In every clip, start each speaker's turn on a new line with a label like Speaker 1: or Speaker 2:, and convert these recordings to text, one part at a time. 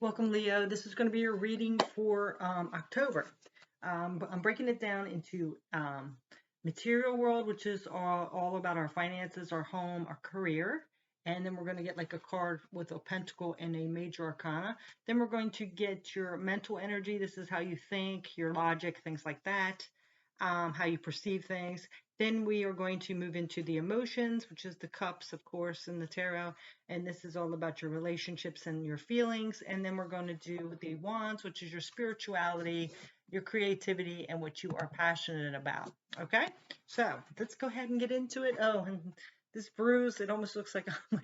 Speaker 1: Welcome, Leo. This is going to be your reading for October. But I'm breaking it down into material world, which is all about our finances, our home, our career. And then we're going to get like a card with a pentacle and a major arcana. Then we're going to get your mental energy. This is how you think, your logic, things like that, how you perceive things. Then we are going to move into the emotions, which is the cups, of course, in the tarot. And this is all about your relationships and your feelings. And then we're going to do the wands, which is your spirituality, your creativity, and what you are passionate about. Okay, so let's go ahead and get into it. Oh, and this bruise, it almost looks like I'm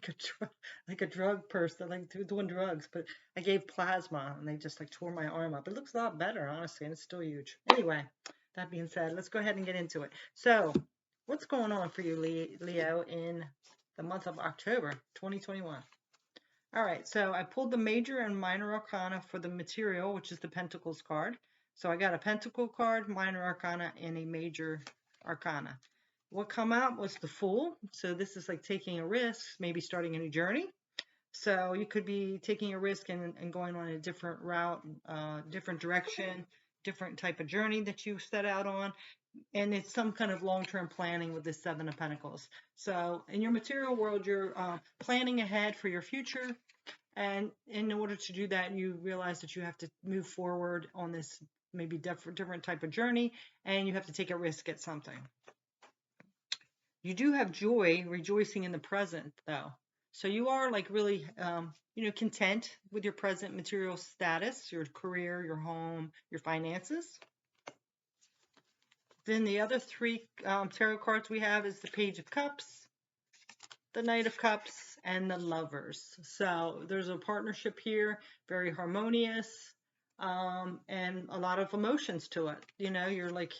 Speaker 1: like a drug person, like doing drugs. But I gave plasma, and they just like tore my arm up. It looks a lot better, honestly, and it's still huge. Anyway, that being said, let's go ahead and get into it. So, what's going on for you, Leo, in the month of October 2021? All right, so I pulled the major and minor arcana for the material, which is the Pentacles card. So I got a Pentacle card, minor arcana, and a major arcana. What come out was the Fool. So this is like taking a risk, maybe starting a new journey. So you could be taking a risk and going on a different route, different direction, different type of journey that you set out on. And it's some kind of long-term planning with the Seven of Pentacles. So in your material world, you're planning ahead for your future. And in order to do that, you realize that you have to move forward on this maybe different type of journey, and you have to take a risk at something. You do have joy, rejoicing in the present, though. So you are like really, content with your present material status, your career, your home, your finances. Then the other three tarot cards we have is the Page of Cups, the Knight of Cups, and the Lovers. So there's a partnership here, very harmonious, and a lot of emotions to it. You know, you're like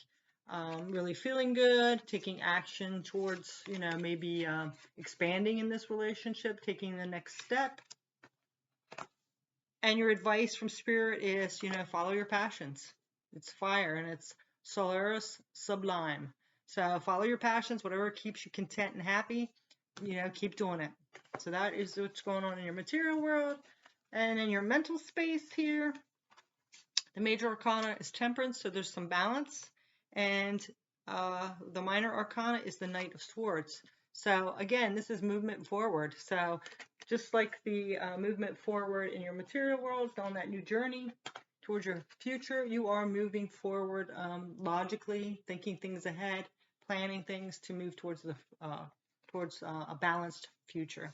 Speaker 1: really feeling good, taking action towards, maybe expanding in this relationship, taking the next step. And your advice from Spirit is, follow your passions. It's fire and it's Solaris Sublime. So follow your passions, whatever keeps you content and happy, keep doing it. So that is what's going on in your material world. And in your mental space here, the major arcana is Temperance, so there's some balance. And the minor arcana is the Knight of Swords. So again, this is movement forward. So just like the movement forward in your material world, on that new journey towards your future, you are moving forward logically, thinking things ahead, planning things to move towards a balanced future.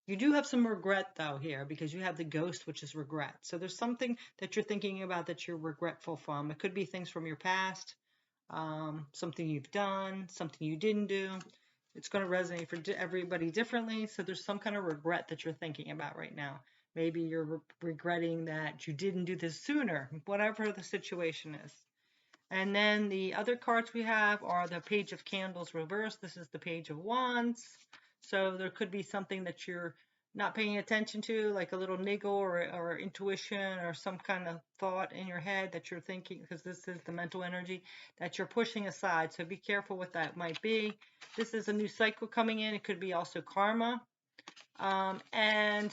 Speaker 1: You do have some regret, though, here, because you have the Ghost, which is regret. So there's something that you're thinking about that you're regretful from. It could be things from your past, something you've done, something you didn't do. It's going to resonate for everybody differently. So there's some kind of regret that you're thinking about right now. Maybe you're regretting that you didn't do this sooner, whatever the situation is. And then the other cards we have are the Page of Candles reversed. This is the Page of Wands. So there could be something that you're not paying attention to, like a little niggle or intuition or some kind of thought in your head that you're thinking, because this is the mental energy that you're pushing aside. So be careful what that might be. This is a new cycle coming in. It could be also karma. And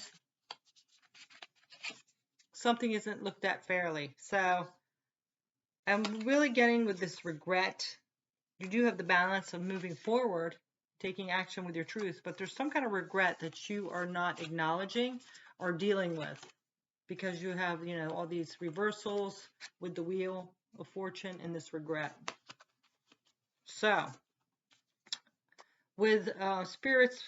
Speaker 1: something isn't looked at fairly. So I'm really getting with this regret. You do have the balance of moving forward, taking action with your truth, but there's some kind of regret that you are not acknowledging or dealing with because you have, all these reversals with the Wheel of Fortune and this regret. So, with Spirit's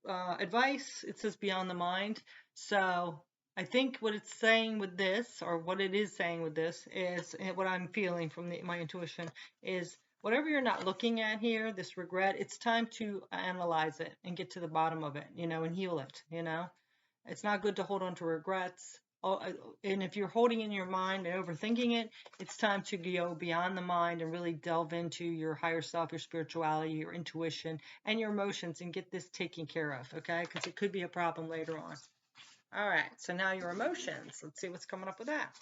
Speaker 1: advice, it says beyond the mind. So, I think what it's saying with this, or what it is saying with this, is what I'm feeling from my intuition is, whatever you're not looking at here, this regret, it's time to analyze it and get to the bottom of it, and heal it, It's not good to hold on to regrets. And if you're holding in your mind and overthinking it, it's time to go beyond the mind and really delve into your higher self, your spirituality, your intuition, and your emotions and get this taken care of, okay? Because it could be a problem later on. All right, so now your emotions. Let's see what's coming up with that.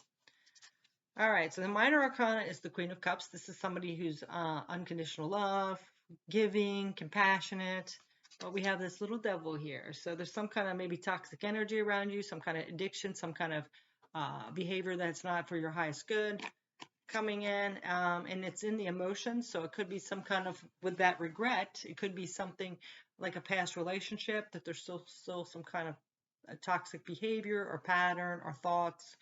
Speaker 1: All right, so the minor arcana is the Queen of Cups. This is somebody who's unconditional love, giving, compassionate, But we have this little devil here. So there's some kind of maybe toxic energy around you, some kind of addiction, some kind of behavior that's not for your highest good coming in, and it's in the emotions. So it could be some kind of, with that regret, it could be something like a past relationship that there's still some kind of a toxic behavior or pattern or thoughts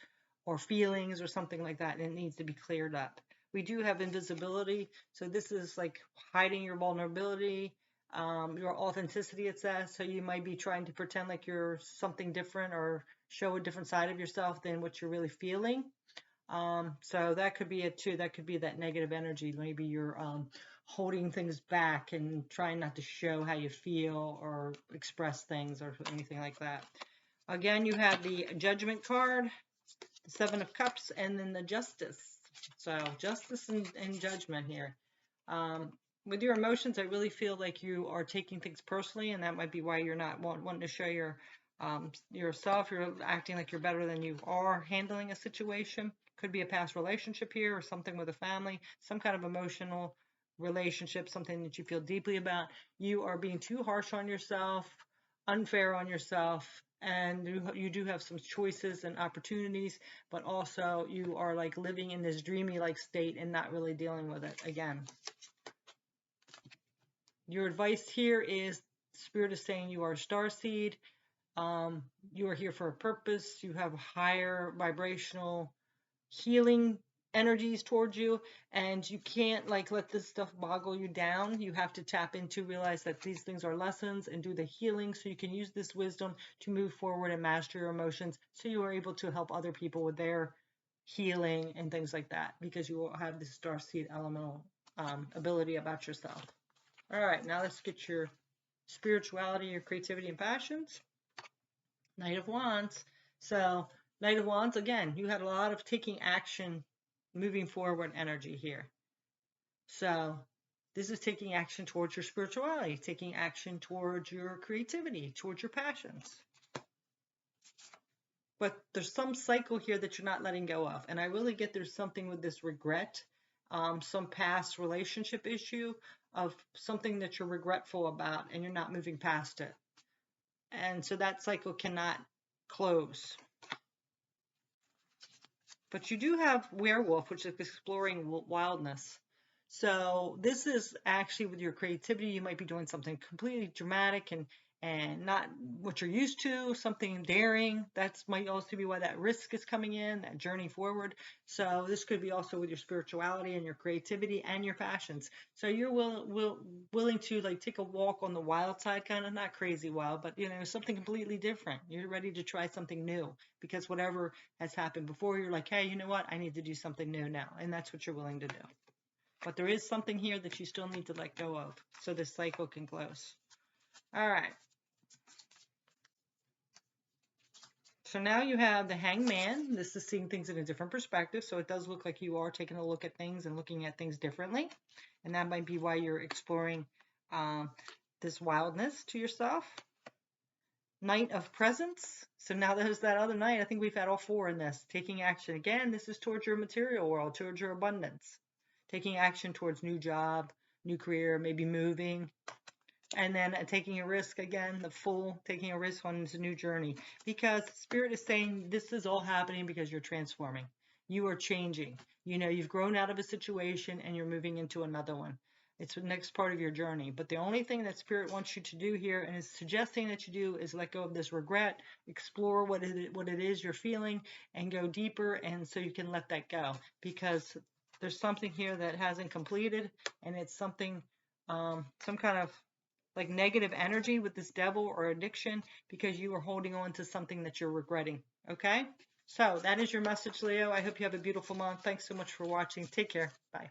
Speaker 1: or feelings or something like that, and it needs to be cleared up. We do have invisibility, so this is like hiding your vulnerability, your authenticity, it says. So you might be trying to pretend like you're something different or show a different side of yourself than what you're really feeling. So that could be it too. That could be that negative energy. Maybe you're holding things back and trying not to show how you feel or express things or anything like that. Again, you have the Judgment card, the Seven of Cups, and then the Justice. So justice and judgment here. With your emotions, I really feel like you are taking things personally, and that might be why you're not wanting to show yourself. You're acting like you're better than you are handling a situation. Could be a past relationship here or something with a family, some kind of emotional relationship, something that you feel deeply about. You are being too harsh on yourself, unfair on yourself, and you do have some choices and opportunities, but also you are like living in this dreamy like state and not really dealing with it. Again, your advice here is Spirit is saying you are a star seed. You are here for a purpose. You have higher vibrational healing energies towards you, and you can't like let this stuff boggle you down. You have to tap into, realize that these things are lessons, and do the healing so you can use this wisdom to move forward and master your emotions, so you are able to help other people with their healing and things like that, because you will have this star seed elemental ability about yourself. All right, now let's get your spirituality, your creativity and passions. Knight of Wands. So Knight of Wands, again, you had a lot of taking action, moving forward energy here. So this is taking action towards your spirituality, taking action towards your creativity, towards your passions. But there's some cycle here that you're not letting go of. And I really get there's something with this regret, some past relationship issue of something that you're regretful about and you're not moving past it. And so that cycle cannot close. But you do have werewolf, which is exploring wildness. So this is actually with your creativity. You might be doing something completely dramatic and not what you're used to, something daring. That might also be why that risk is coming in, that journey forward. So this could be also with your spirituality and your creativity and your passions. So you're willing to like take a walk on the wild side, kind of, not crazy wild, but something completely different. You're ready to try something new because whatever has happened before, you're like, hey, you know what? I need to do something new now. And that's what you're willing to do. But there is something here that you still need to let go of so this cycle can close. All right. So now you have the Hangman. This is seeing things in a different perspective. So it does look like you are taking a look at things and looking at things differently. And that might be why you're exploring this wildness to yourself. Knight of Presence. So now there's that other knight. I think we've had all four in this. Taking action. Again, this is towards your material world, towards your abundance. Taking action towards new job, new career, maybe moving. And then taking a risk again, the Fool, taking a risk on this new journey. Because Spirit is saying this is all happening because you're transforming. You are changing. You've grown out of a situation and you're moving into another one. It's the next part of your journey. But the only thing that Spirit wants you to do here and is suggesting that you do is let go of this regret, explore what it is you're feeling, and go deeper, and so you can let that go. Because there's something here that hasn't completed, and it's something, some kind of like negative energy with this devil or addiction because you are holding on to something that you're regretting. Okay? So that is your message, Leo. I hope you have a beautiful month. Thanks so much for watching. Take care. Bye.